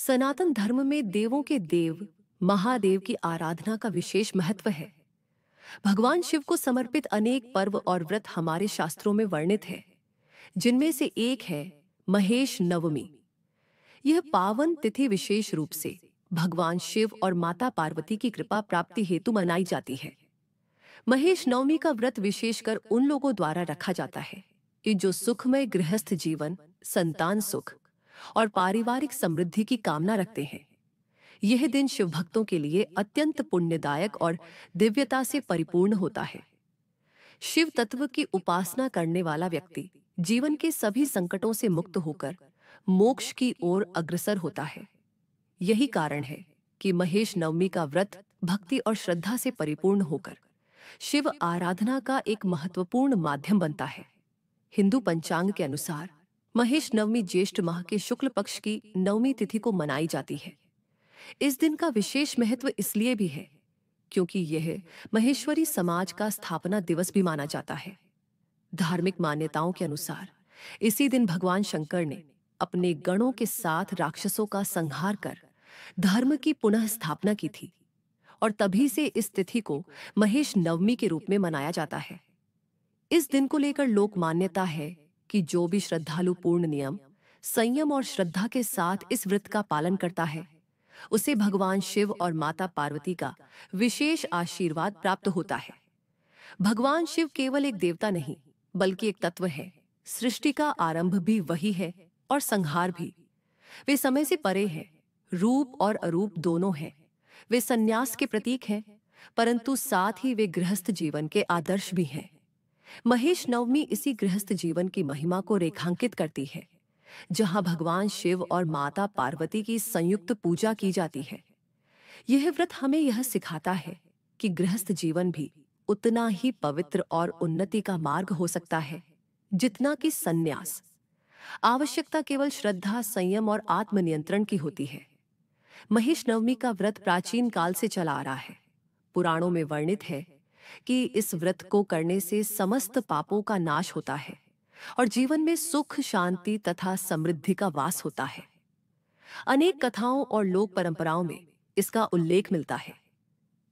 सनातन धर्म में देवों के देव महादेव की आराधना का विशेष महत्व है। भगवान शिव को समर्पित अनेक पर्व और व्रत हमारे शास्त्रों में वर्णित है, जिनमें से एक है महेश नवमी। यह पावन तिथि विशेष रूप से भगवान शिव और माता पार्वती की कृपा प्राप्ति हेतु मनाई जाती है। महेश नवमी का व्रत विशेषकर उन लोगों द्वारा रखा जाता है कि जो सुखमय गृहस्थ जीवन, संतान सुख और पारिवारिक समृद्धि की कामना रखते हैं। यह दिन शिव भक्तों के लिए अत्यंत पुण्यदायक और दिव्यता से परिपूर्ण होता है। शिव तत्व की उपासना करने वाला व्यक्ति जीवन के सभी संकटों से मुक्त होकर मोक्ष की ओर अग्रसर होता है। यही कारण है कि महेश नवमी का व्रत भक्ति और श्रद्धा से परिपूर्ण होकर शिव आराधना का एक महत्वपूर्ण माध्यम बनता है। हिंदू पंचांग के अनुसार महेश नवमी ज्येष्ठ माह के शुक्ल पक्ष की नवमी तिथि को मनाई जाती है। इस दिन का विशेष महत्व इसलिए भी है क्योंकि यह महेश्वरी समाज का स्थापना दिवस भी माना जाता है। धार्मिक मान्यताओं के अनुसार इसी दिन भगवान शंकर ने अपने गणों के साथ राक्षसों का संहार कर धर्म की पुनः स्थापना की थी और तभी से इस तिथि को महेश नवमी के रूप में मनाया जाता है। इस दिन को लेकर लोक मान्यता है कि जो भी श्रद्धालु पूर्ण नियम, संयम और श्रद्धा के साथ इस व्रत का पालन करता है, उसे भगवान शिव और माता पार्वती का विशेष आशीर्वाद प्राप्त होता है। भगवान शिव केवल एक देवता नहीं, बल्कि एक तत्व है। सृष्टि का आरंभ भी वही है और संहार भी। वे समय से परे हैं, रूप और अरूप दोनों हैं। वे संन्यास के प्रतीक हैं, परंतु साथ ही वे गृहस्थ जीवन के आदर्श भी हैं। महेश नवमी इसी गृहस्थ जीवन की महिमा को रेखांकित करती है, जहां भगवान शिव और माता पार्वती की संयुक्त पूजा की जाती है। यह व्रत हमें यह सिखाता है कि गृहस्थ जीवन भी उतना ही पवित्र और उन्नति का मार्ग हो सकता है जितना कि संन्यास। आवश्यकता केवल श्रद्धा, संयम और आत्मनियंत्रण की होती है। महेश नवमी का व्रत प्राचीन काल से चला आ रहा है। पुराणों में वर्णित है कि इस व्रत को करने से समस्त पापों का नाश होता है और जीवन में सुख, शांति तथा समृद्धि का वास होता है। अनेक कथाओं और लोक परंपराओं में इसका उल्लेख मिलता है।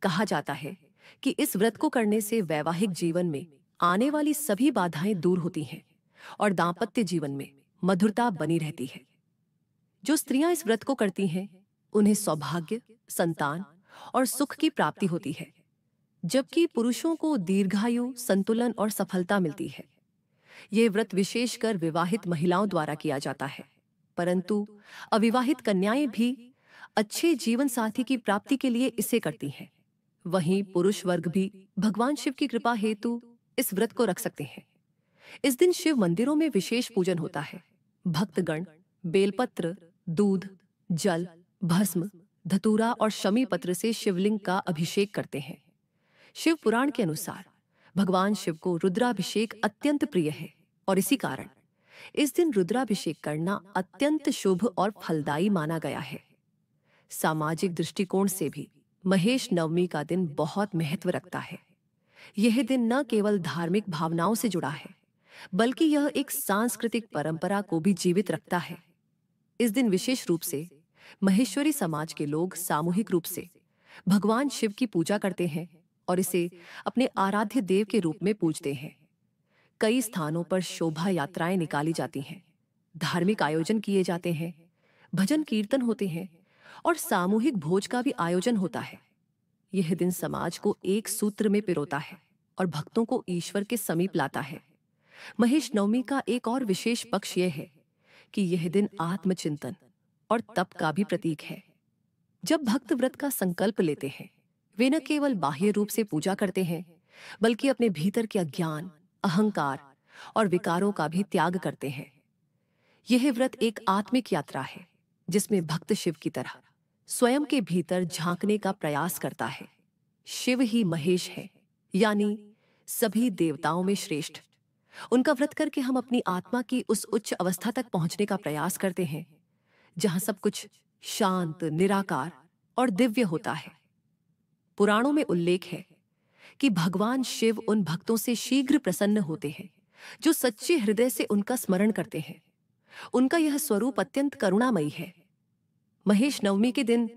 कहा जाता है कि इस व्रत को करने से वैवाहिक जीवन में आने वाली सभी बाधाएं दूर होती हैं और दांपत्य जीवन में मधुरता बनी रहती है। जो स्त्रियां इस व्रत को करती हैं, उन्हें सौभाग्य, संतान और सुख की प्राप्ति होती है, जबकि पुरुषों को दीर्घायु, संतुलन और सफलता मिलती है। यह व्रत विशेषकर विवाहित महिलाओं द्वारा किया जाता है, परंतु अविवाहित कन्याएं भी अच्छे जीवन साथी की प्राप्ति के लिए इसे करती हैं। वहीं पुरुष वर्ग भी भगवान शिव की कृपा हेतु इस व्रत को रख सकते हैं। इस दिन शिव मंदिरों में विशेष पूजन होता है। भक्तगण बेलपत्र, दूध, जल, भस्म, धतूरा और शमी पत्र से शिवलिंग का अभिषेक करते हैं। शिव पुराण के अनुसार भगवान शिव को रुद्राभिषेक अत्यंत प्रिय है और इसी कारण इस दिन रुद्राभिषेक करना अत्यंत शुभ और फलदायी माना गया है। सामाजिक दृष्टिकोण से भी महेश नवमी का दिन बहुत महत्व रखता है। यह दिन न केवल धार्मिक भावनाओं से जुड़ा है, बल्कि यह एक सांस्कृतिक परंपरा को भी जीवित रखता है। इस दिन विशेष रूप से महेश्वरी समाज के लोग सामूहिक रूप से भगवान शिव की पूजा करते हैं और इसे अपने आराध्य देव के रूप में पूजते हैं। कई स्थानों पर शोभा यात्राएं निकाली जाती हैं, धार्मिक आयोजन किए जाते हैं, भजन कीर्तन होते हैं और सामूहिक भोज का भी आयोजन होता है। यह दिन समाज को एक सूत्र में पिरोता है और भक्तों को ईश्वर के समीप लाता है। महेश नवमी का एक और विशेष पक्ष यह है कि यह दिन आत्मचिंतन और तप का भी प्रतीक है। जब भक्त व्रत का संकल्प लेते हैं, वे न केवल बाह्य रूप से पूजा करते हैं, बल्कि अपने भीतर के अज्ञान, अहंकार और विकारों का भी त्याग करते हैं। यह व्रत एक आत्मिक यात्रा है, जिसमें भक्त शिव की तरह स्वयं के भीतर झांकने का प्रयास करता है। शिव ही महेश है, यानी सभी देवताओं में श्रेष्ठ। उनका व्रत करके हम अपनी आत्मा की उस उच्च अवस्था तक पहुंचने का प्रयास करते हैं, जहां सब कुछ शांत, निराकार और दिव्य होता है। पुराणों में उल्लेख है कि भगवान शिव उन भक्तों से शीघ्र प्रसन्न होते हैं जो सच्चे हृदय से उनका स्मरण करते हैं। उनका यह स्वरूप अत्यंत करुणामयी है। महेश नवमी के दिन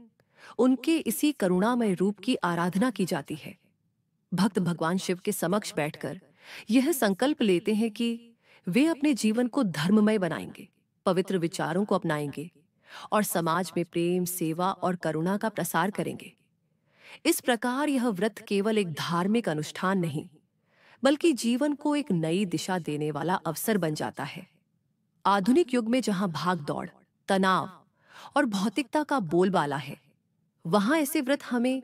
उनके इसी करुणामय रूप की आराधना की जाती है। भक्त भगवान शिव के समक्ष बैठकर यह संकल्प लेते हैं कि वे अपने जीवन को धर्ममय बनाएंगे, पवित्र विचारों को अपनाएंगे और समाज में प्रेम, सेवा और करुणा का प्रसार करेंगे। इस प्रकार यह व्रत केवल एक धार्मिक अनुष्ठान नहीं, बल्कि जीवन को एक नई दिशा देने वाला अवसर बन जाता है। आधुनिक युग में जहां भाग दौड़, तनाव और भौतिकता का बोलबाला है, वहां ऐसे व्रत हमें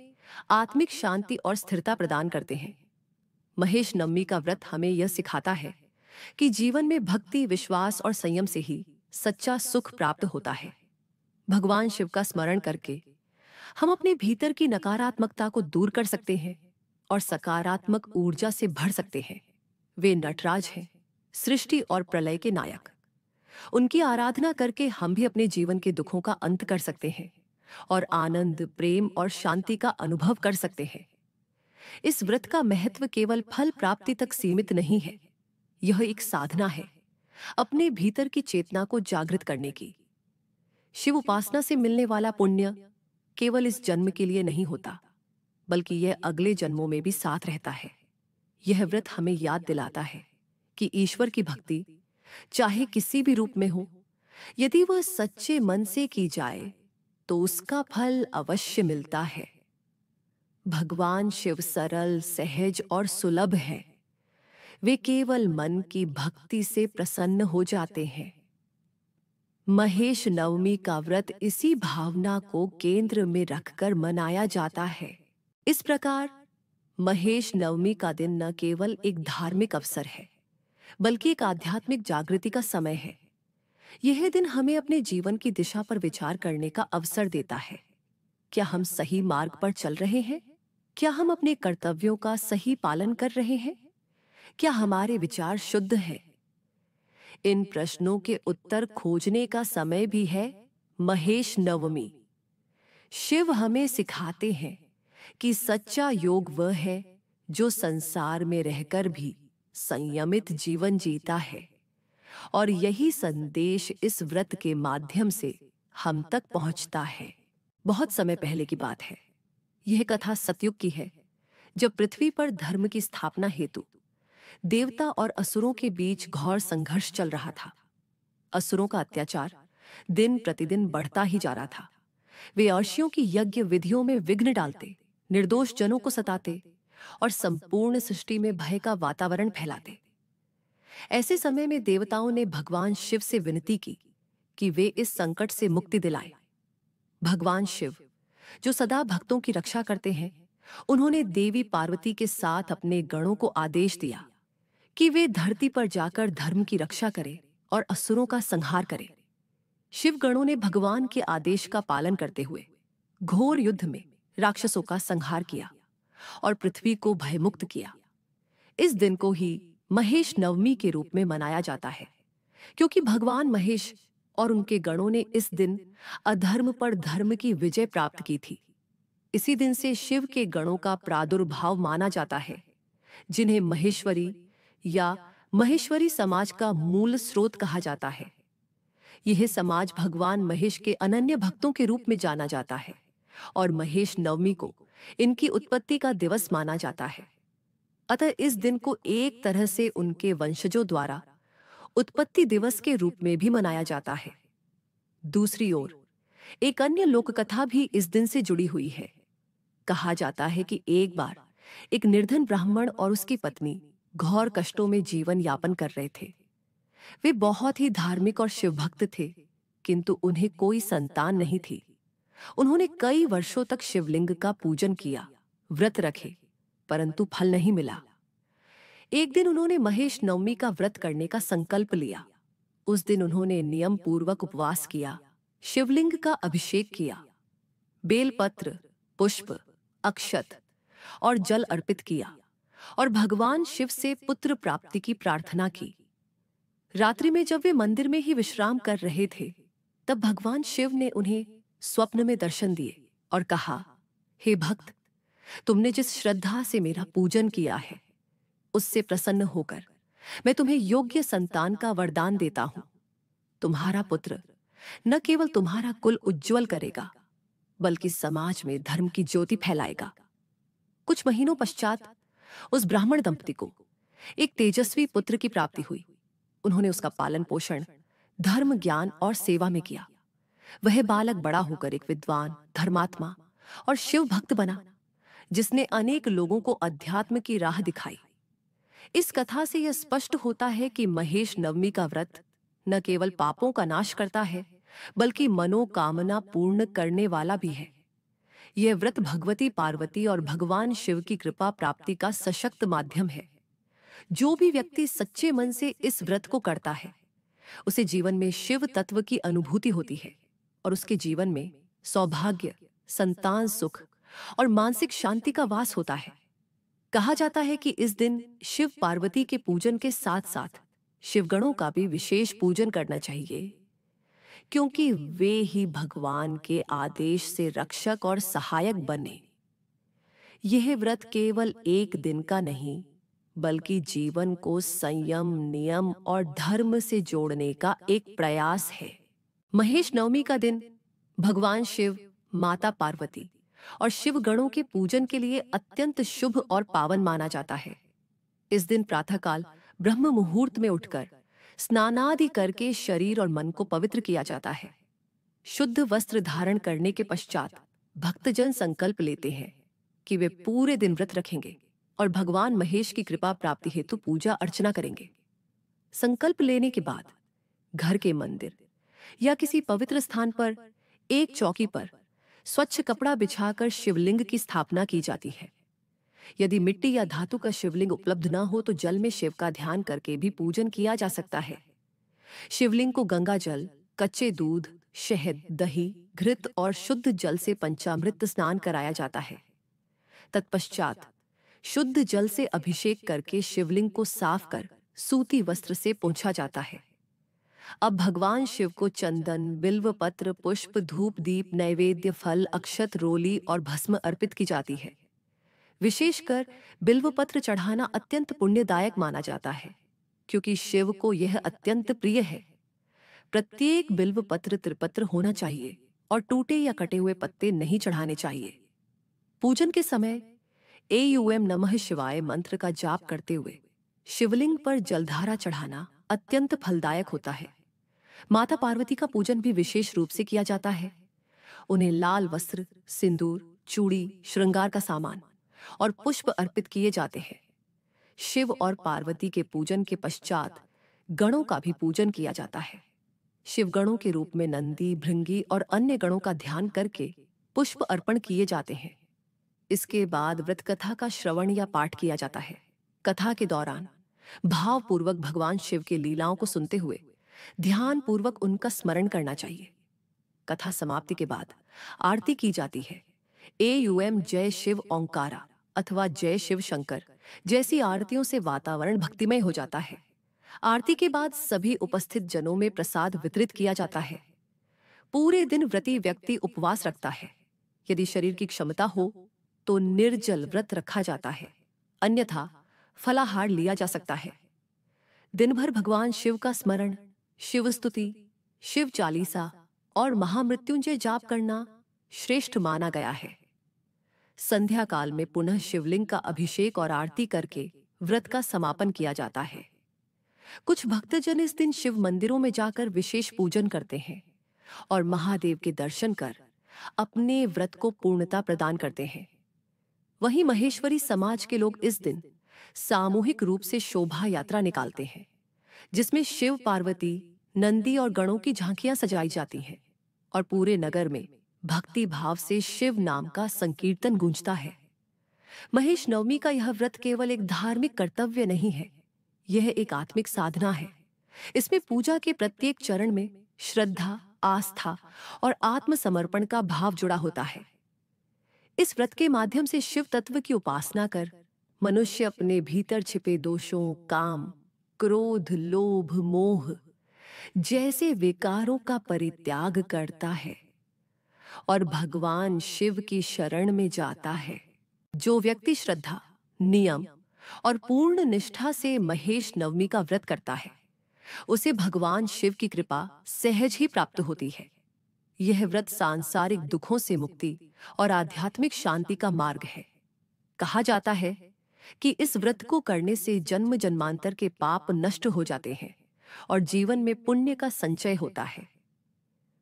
आत्मिक शांति और स्थिरता प्रदान करते हैं। महेश नवमी का व्रत हमें यह सिखाता है कि जीवन में भक्ति, विश्वास और संयम से ही सच्चा सुख प्राप्त होता है। भगवान शिव का स्मरण करके हम अपने भीतर की नकारात्मकता को दूर कर सकते हैं और सकारात्मक ऊर्जा से भर सकते हैं। वे नटराज हैं, सृष्टि और प्रलय के नायक। उनकी आराधना करके हम भी अपने जीवन के दुखों का अंत कर सकते हैं और आनंद, प्रेम और शांति का अनुभव कर सकते हैं। इस व्रत का महत्व केवल फल प्राप्ति तक सीमित नहीं है। यह एक साधना है अपने भीतर की चेतना को जागृत करने की। शिव उपासना से मिलने वाला पुण्य केवल इस जन्म के लिए नहीं होता, बल्कि यह अगले जन्मों में भी साथ रहता है। यह व्रत हमें याद दिलाता है कि ईश्वर की भक्ति चाहे किसी भी रूप में हो, यदि वह सच्चे मन से की जाए तो उसका फल अवश्य मिलता है। भगवान शिव सरल, सहज और सुलभ हैं। वे केवल मन की भक्ति से प्रसन्न हो जाते हैं। महेश नवमी का व्रत इसी भावना को केंद्र में रखकर मनाया जाता है। इस प्रकार महेश नवमी का दिन न केवल एक धार्मिक अवसर है, बल्कि एक आध्यात्मिक जागृति का समय है। यह दिन हमें अपने जीवन की दिशा पर विचार करने का अवसर देता है। क्या हम सही मार्ग पर चल रहे हैं? क्या हम अपने कर्तव्यों का सही पालन कर रहे हैं? क्या हमारे विचार शुद्ध हैं? इन प्रश्नों के उत्तर खोजने का समय भी है महेश नवमी। शिव हमें सिखाते हैं कि सच्चा योग वह है जो संसार में रहकर भी संयमित जीवन जीता है, और यही संदेश इस व्रत के माध्यम से हम तक पहुंचता है। बहुत समय पहले की बात है। यह कथा सतयुग की है, जब पृथ्वी पर धर्म की स्थापना हेतु देवता और असुरों के बीच घोर संघर्ष चल रहा था। असुरों का अत्याचार दिन प्रतिदिन बढ़ता ही जा रहा था। वे अर्षियों की यज्ञ विधियों में विघ्न डालते, निर्दोष जनों को सताते और संपूर्ण सृष्टि में भय का वातावरण फैलाते। ऐसे समय में देवताओं ने भगवान शिव से विनती की कि वे इस संकट से मुक्ति दिलाएं। भगवान शिव, जो सदा भक्तों की रक्षा करते हैं, उन्होंने देवी पार्वती के साथ अपने गणों को आदेश दिया कि वे धरती पर जाकर धर्म की रक्षा करें और असुरों का संहार करें। शिव गणों ने भगवान के आदेश का पालन करते हुए घोर युद्ध में राक्षसों का संहार किया और पृथ्वी को भयमुक्त किया। इस दिन को ही महेश नवमी के रूप में मनाया जाता है, क्योंकि भगवान महेश और उनके गणों ने इस दिन अधर्म पर धर्म की विजय प्राप्त की थी। इसी दिन से शिव के गणों का प्रादुर्भाव माना जाता है, जिन्हें महेश्वरी या महेश्वरी समाज का मूल स्रोत कहा जाता है। यह समाज भगवान महेश के अनन्य भक्तों के रूप में जाना जाता है और महेश नवमी को इनकी उत्पत्ति का दिवस माना जाता है। अतः इस दिन को एक तरह से उनके वंशजों द्वारा उत्पत्ति दिवस के रूप में भी मनाया जाता है। दूसरी ओर एक अन्य लोककथा भी इस दिन से जुड़ी हुई है। कहा जाता है कि एक बार एक निर्धन ब्राह्मण और उसकी पत्नी घोर कष्टों में जीवन यापन कर रहे थे। वे बहुत ही धार्मिक और शिवभक्त थे, किंतु उन्हें कोई संतान नहीं थी। उन्होंने कई वर्षों तक शिवलिंग का पूजन किया, व्रत रखे, परंतु फल नहीं मिला। एक दिन उन्होंने महेश नवमी का व्रत करने का संकल्प लिया। उस दिन उन्होंने नियम पूर्वक उपवास किया, शिवलिंग का अभिषेक किया, बेलपत्र, पुष्प, अक्षत और जल अर्पित किया और भगवान शिव से पुत्र प्राप्ति की प्रार्थना की। रात्रि में जब वे मंदिर में ही विश्राम कर रहे थे, तब भगवान शिव ने उन्हें स्वप्न में दर्शन दिए और कहा, हे भक्त, तुमने जिस श्रद्धा से मेरा पूजन किया है, उससे प्रसन्न होकर मैं तुम्हें योग्य संतान का वरदान देता हूं। तुम्हारा पुत्र न केवल तुम्हारा कुल उज्जवल करेगा, बल्कि समाज में धर्म की ज्योति फैलाएगा। कुछ महीनों पश्चात उस ब्राह्मण दंपति को एक तेजस्वी पुत्र की प्राप्ति हुई। उन्होंने उसका पालन पोषण धर्म, ज्ञान और सेवा में किया। वह बालक बड़ा होकर एक विद्वान, धर्मात्मा और शिव भक्त बना, जिसने अनेक लोगों को अध्यात्म की राह दिखाई। इस कथा से यह स्पष्ट होता है कि महेश नवमी का व्रत न केवल पापों का नाश करता है, बल्कि मनोकामना पूर्ण करने वाला भी है। यह व्रत भगवती पार्वती और भगवान शिव की कृपा प्राप्ति का सशक्त माध्यम है। जो भी व्यक्ति सच्चे मन से इस व्रत को करता है, उसे जीवन में शिव तत्व की अनुभूति होती है और उसके जीवन में सौभाग्य, संतान सुख और मानसिक शांति का वास होता है। कहा जाता है कि इस दिन शिव पार्वती के पूजन के साथ साथ शिवगणों का भी विशेष पूजन करना चाहिए, क्योंकि वे ही भगवान के आदेश से रक्षक और सहायक बने। यह व्रत केवल एक दिन का नहीं, बल्कि जीवन को संयम, नियम और धर्म से जोड़ने का एक प्रयास है। महेश नवमी का दिन भगवान शिव, माता पार्वती और शिव गणों के पूजन के लिए अत्यंत शुभ और पावन माना जाता है। इस दिन प्रातःकाल ब्रह्म मुहूर्त में उठकर स्नानादि करके शरीर और मन को पवित्र किया जाता है। शुद्ध वस्त्र धारण करने के पश्चात भक्तजन संकल्प लेते हैं कि वे पूरे दिन व्रत रखेंगे और भगवान महेश की कृपा प्राप्ति हेतु पूजा अर्चना करेंगे। संकल्प लेने के बाद घर के मंदिर या किसी पवित्र स्थान पर एक चौकी पर स्वच्छ कपड़ा बिछाकर शिवलिंग की स्थापना की जाती है। यदि मिट्टी या धातु का शिवलिंग उपलब्ध न हो तो जल में शिव का ध्यान करके भी पूजन किया जा सकता है। शिवलिंग को गंगा जल, कच्चे दूध, शहद, दही, घृत और शुद्ध जल से पंचामृत स्नान कराया जाता है। तत्पश्चात शुद्ध जल से अभिषेक करके शिवलिंग को साफ कर सूती वस्त्र से पोंछा जाता है। अब भगवान शिव को चंदन, बिल्व पत्र, पुष्प, धूप, दीप, नैवेद्य, फल, अक्षत, रोली और भस्म अर्पित की जाती है। विशेषकर बिल्व पत्र चढ़ाना अत्यंत पुण्यदायक माना जाता है, क्योंकि शिव को यह अत्यंत प्रिय है। प्रत्येक बिल्व पत्र त्रिपत्र होना चाहिए और टूटे या कटे हुए पत्ते नहीं चढ़ाने चाहिए। पूजन के समय एयूएम नमः शिवाय मंत्र का जाप करते हुए शिवलिंग पर जलधारा चढ़ाना अत्यंत फलदायक होता है। माता पार्वती का पूजन भी विशेष रूप से किया जाता है। उन्हें लाल वस्त्र, सिंदूर, चूड़ी, श्रृंगार का सामान और पुष्प अर्पित किए जाते हैं। शिव और पार्वती के पूजन के पश्चात गणों का भी पूजन किया जाता है। शिव गणों के रूप में नंदी, भृंगी और अन्य गणों का ध्यान करके पुष्प अर्पण किए जाते हैं। इसके बाद व्रत कथा का श्रवण या पाठ किया जाता है। कथा के दौरान भावपूर्वक भगवान शिव के लीलाओं को सुनते हुए ध्यान पूर्वक उनका स्मरण करना चाहिए। कथा समाप्ति के बाद आरती की जाती है। एयूएम जय शिव ओंकारा अथवा जय शिव शंकर जैसी आरतियों से वातावरण भक्तिमय हो जाता है। आरती के बाद सभी उपस्थित जनों में प्रसाद वितरित किया जाता है। पूरे दिन व्रती व्यक्ति उपवास रखता है। यदि शरीर की क्षमता हो तो निर्जल व्रत रखा जाता है, अन्यथा फलाहार लिया जा सकता है। दिन भर भगवान शिव का स्मरण, शिव स्तुति, शिव चालीसा और महामृत्युंजय जाप करना श्रेष्ठ माना गया है। संध्या काल में पुनः शिवलिंग का अभिषेक और आरती करके व्रत का समापन किया जाता है। कुछ भक्तजन इस दिन शिव मंदिरों में जाकर विशेष पूजन करते हैं और महादेव के दर्शन कर अपने व्रत को पूर्णता प्रदान करते हैं। वहीं महेश्वरी समाज के लोग इस दिन सामूहिक रूप से शोभा यात्रा निकालते हैं, जिसमें शिव, पार्वती, नंदी और गणों की झांकियां सजाई जाती हैं और पूरे नगर में भक्ति भाव से शिव नाम का संकीर्तन गूंजता है। महेश नवमी का यह व्रत केवल एक धार्मिक कर्तव्य नहीं है, यह एक आत्मिक साधना है। इसमें पूजा के प्रत्येक चरण में श्रद्धा, आस्था और आत्मसमर्पण का भाव जुड़ा होता है। इस व्रत के माध्यम से शिव तत्व की उपासना कर मनुष्य अपने भीतर छिपे दोषों, काम, क्रोध, लोभ, मोह जैसे विकारों का परित्याग करता है और भगवान शिव की शरण में जाता है। जो व्यक्ति श्रद्धा, नियम और पूर्ण निष्ठा से महेश नवमी का व्रत करता है, उसे भगवान शिव की कृपा सहज ही प्राप्त होती है। यह व्रत सांसारिक दुखों से मुक्ति और आध्यात्मिक शांति का मार्ग है। कहा जाता है कि इस व्रत को करने से जन्म जन्मांतर के पाप नष्ट हो जाते हैं और जीवन में पुण्य का संचय होता है।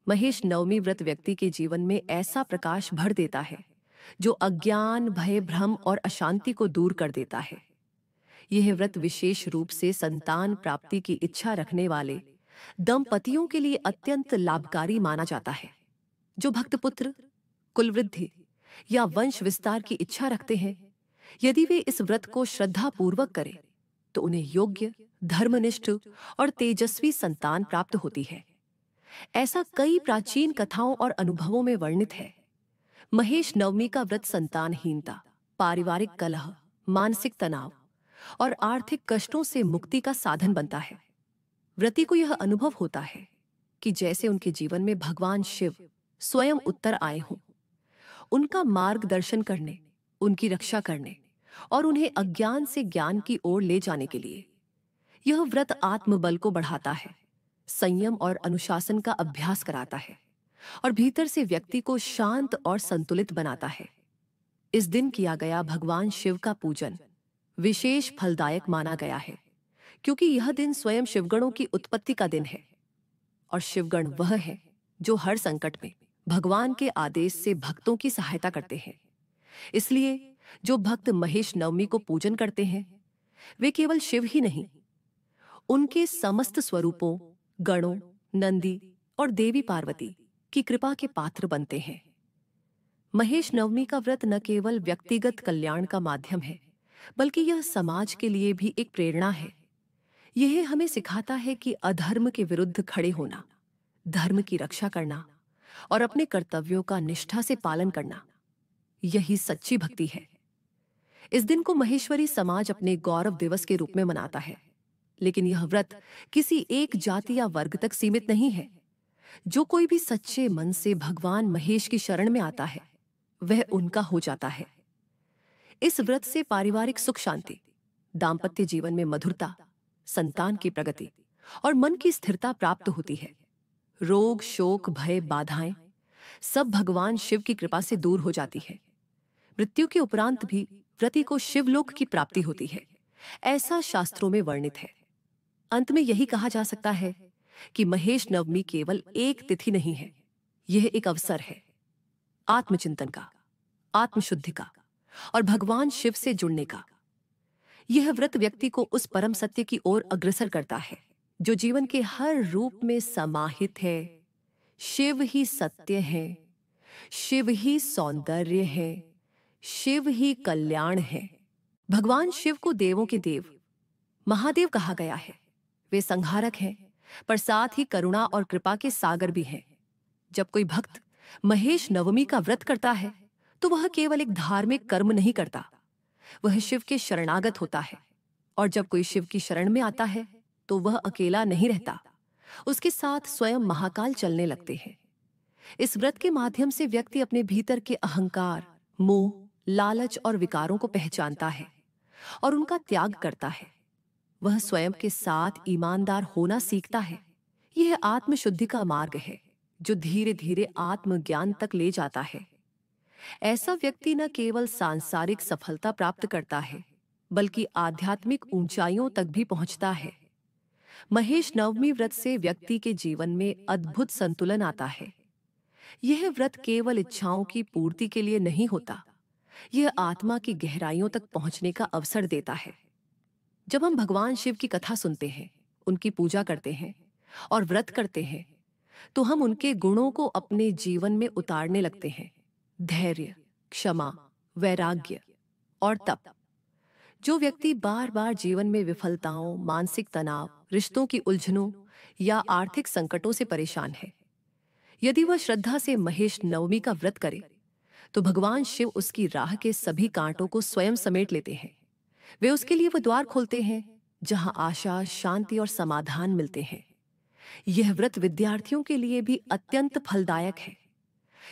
महेश नवमी व्रत व्यक्ति के जीवन में ऐसा प्रकाश भर देता है जो अज्ञान, भय, भ्रम और अशांति को दूर कर देता है। यह व्रत विशेष रूप से संतान प्राप्ति की इच्छा रखने वाले दंपतियों के लिए अत्यंत लाभकारी माना जाता है। जो भक्त पुत्र, कुल वृद्धि या वंश विस्तार की इच्छा रखते हैं, यदि वे इस व्रत को श्रद्धा पूर्वक करें तो उन्हें योग्य, धर्मनिष्ठ और तेजस्वी संतान प्राप्त होती है। ऐसा कई प्राचीन कथाओं और अनुभवों में वर्णित है। महेश नवमी का व्रत संतानहीनता, पारिवारिक कलह, मानसिक तनाव और आर्थिक कष्टों से मुक्ति का साधन बनता है। व्रती को यह अनुभव होता है कि जैसे उनके जीवन में भगवान शिव स्वयं उत्तर आए हों, उनका मार्गदर्शन करने, उनकी रक्षा करने और उन्हें अज्ञान से ज्ञान की ओर ले जाने के लिए। यह व्रत आत्मबल को बढ़ाता है, संयम और अनुशासन का अभ्यास कराता है और भीतर से व्यक्ति को शांत और संतुलित बनाता है। इस दिन किया गया भगवान शिव का पूजन विशेष फलदायक माना गया है, क्योंकि यह दिन स्वयं शिवगणों की उत्पत्ति का दिन है और शिवगण वह है जो हर संकट में भगवान के आदेश से भक्तों की सहायता करते हैं। इसलिए जो भक्त महेश नवमी को पूजन करते हैं, वे केवल शिव ही नहीं, उनके समस्त स्वरूपों, गणों, नंदी और देवी पार्वती की कृपा के पात्र बनते हैं। महेश नवमी का व्रत न केवल व्यक्तिगत कल्याण का माध्यम है, बल्कि यह समाज के लिए भी एक प्रेरणा है। यह हमें सिखाता है कि अधर्म के विरुद्ध खड़े होना, धर्म की रक्षा करना और अपने कर्तव्यों का निष्ठा से पालन करना, यही सच्ची भक्ति है। इस दिन को महेश्वरी समाज अपने गौरव दिवस के रूप में मनाता है, लेकिन यह व्रत किसी एक जाति या वर्ग तक सीमित नहीं है। जो कोई भी सच्चे मन से भगवान महेश की शरण में आता है, वह उनका हो जाता है। इस व्रत से पारिवारिक सुख शांति, दाम्पत्य जीवन में मधुरता, संतान की प्रगति और मन की स्थिरता प्राप्त होती है। रोग, शोक, भय, बाधाएं सब भगवान शिव की कृपा से दूर हो जाती है। मृत्यु के उपरांत भी व्रती को शिवलोक की प्राप्ति होती है, ऐसा शास्त्रों में वर्णित है। अंत में यही कहा जा सकता है कि महेश नवमी केवल एक तिथि नहीं है, यह एक अवसर है आत्मचिंतन का, आत्मशुद्धि का और भगवान शिव से जुड़ने का। यह व्रत व्यक्ति को उस परम सत्य की ओर अग्रसर करता है जो जीवन के हर रूप में समाहित है। शिव ही सत्य है, शिव ही सौंदर्य है, शिव ही कल्याण है। भगवान शिव को देवों के देव महादेव कहा गया है। वे संहारक हैं, पर साथ ही करुणा और कृपा के सागर भी हैं। जब कोई भक्त महेश नवमी का व्रत करता है, तो वह केवल एक धार्मिक कर्म नहीं करता, वह शिव के शरणागत होता है। और जब कोई शिव की शरण में आता है, तो वह अकेला नहीं रहता, उसके साथ स्वयं महाकाल चलने लगते हैं। इस व्रत के माध्यम से व्यक्ति अपने भीतर के अहंकार, मोह, लालच और विकारों को पहचानता है और उनका त्याग करता है। वह स्वयं के साथ ईमानदार होना सीखता है। यह आत्मशुद्धि का मार्ग है जो धीरे धीरे आत्मज्ञान तक ले जाता है। ऐसा व्यक्ति न केवल सांसारिक सफलता प्राप्त करता है, बल्कि आध्यात्मिक ऊंचाइयों तक भी पहुंचता है। महेश नवमी व्रत से व्यक्ति के जीवन में अद्भुत संतुलन आता है। यह व्रत केवल इच्छाओं की पूर्ति के लिए नहीं होता, यह आत्मा की गहराइयों तक पहुंचने का अवसर देता है। जब हम भगवान शिव की कथा सुनते हैं, उनकी पूजा करते हैं और व्रत करते हैं, तो हम उनके गुणों को अपने जीवन में उतारने लगते हैं। धैर्य, क्षमा, वैराग्य और तप। जो व्यक्ति बार बार जीवन में विफलताओं, मानसिक तनाव, रिश्तों की उलझनों या आर्थिक संकटों से परेशान है, यदि वह श्रद्धा से महेश नवमी का व्रत करे, तो भगवान शिव उसकी राह के सभी कांटों को स्वयं समेट लेते हैं। वे उसके लिए वो द्वार खोलते हैं जहां आशा, शांति और समाधान मिलते हैं। यह व्रत विद्यार्थियों के लिए भी अत्यंत फलदायक है।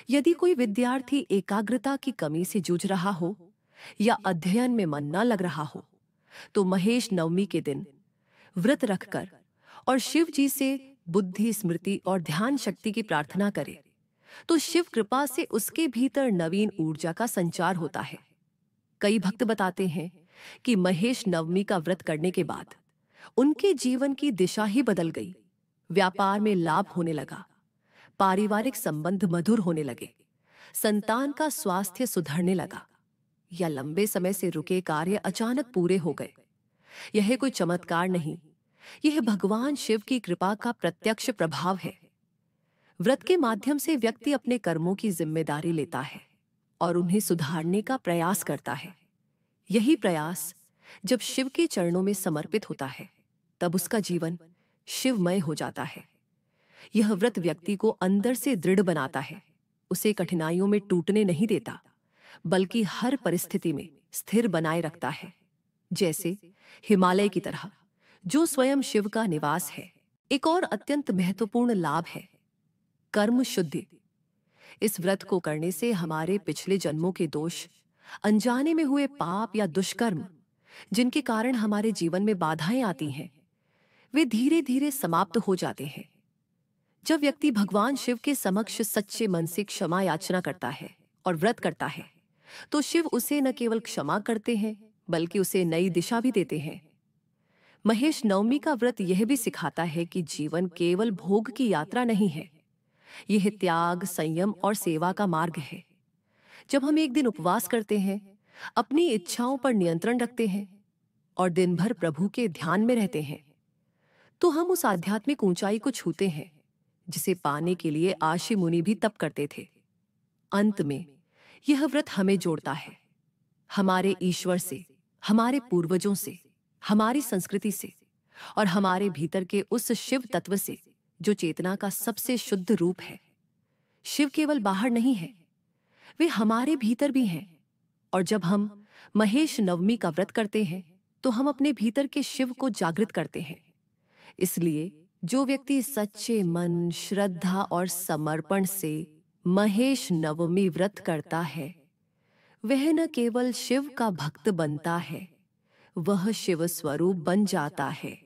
यदि कोई विद्यार्थी एकाग्रता की कमी से जूझ रहा हो या अध्ययन में मन न लग रहा हो, तो महेश नवमी के दिन व्रत रखकर और शिव जी से बुद्धि, स्मृति और ध्यान शक्ति की प्रार्थना करे तो शिव कृपा से उसके भीतर नवीन ऊर्जा का संचार होता है। कई भक्त बताते हैं कि महेश नवमी का व्रत करने के बाद उनके जीवन की दिशा ही बदल गई। व्यापार में लाभ होने लगा, पारिवारिक संबंध मधुर होने लगे, संतान का स्वास्थ्य सुधरने लगा, या लंबे समय से रुके कार्य अचानक पूरे हो गए। यह कोई चमत्कार नहीं, यह भगवान शिव की कृपा का प्रत्यक्ष प्रभाव है। व्रत के माध्यम से व्यक्ति अपने कर्मों की जिम्मेदारी लेता है और उन्हें सुधारने का प्रयास करता है। यही प्रयास जब शिव के चरणों में समर्पित होता है तब उसका जीवन शिवमय हो जाता है। यह व्रत व्यक्ति को अंदर से दृढ़ बनाता है, उसे कठिनाइयों में टूटने नहीं देता, बल्कि हर परिस्थिति में स्थिर बनाए रखता है, जैसे हिमालय की तरह जो स्वयं शिव का निवास है। एक और अत्यंत महत्वपूर्ण लाभ है कर्म शुद्धि। इस व्रत को करने से हमारे पिछले जन्मों के दोष, अनजाने में हुए पाप या दुष्कर्म जिनके कारण हमारे जीवन में बाधाएं आती हैं, वे धीरे धीरे समाप्त हो जाते हैं। जब व्यक्ति भगवान शिव के समक्ष सच्चे मन से क्षमा याचना करता है और व्रत करता है तो शिव उसे न केवल क्षमा करते हैं बल्कि उसे नई दिशा भी देते हैं। महेश नवमी का व्रत यह भी सिखाता है कि जीवन केवल भोग की यात्रा नहीं है, यह त्याग, संयम और सेवा का मार्ग है। जब हम एक दिन उपवास करते हैं, अपनी इच्छाओं पर नियंत्रण रखते हैं और दिन भर प्रभु के ध्यान में रहते हैं, तो हम उस आध्यात्मिक ऊंचाई को छूते हैं जिसे पाने के लिए आशी मुनि भी तप करते थे। अंत में यह व्रत हमें जोड़ता है हमारे ईश्वर से, हमारे पूर्वजों से, हमारी संस्कृति से और हमारे भीतर के उस शिव तत्व से जो चेतना का सबसे शुद्ध रूप है। शिव केवल बाहर नहीं है, वे हमारे भीतर भी हैं। और जब हम महेश नवमी का व्रत करते हैं तो हम अपने भीतर के शिव को जागृत करते हैं। इसलिए जो व्यक्ति सच्चे मन, श्रद्धा और समर्पण से महेश नवमी व्रत करता है वह न केवल शिव का भक्त बनता है, वह शिव स्वरूप बन जाता है।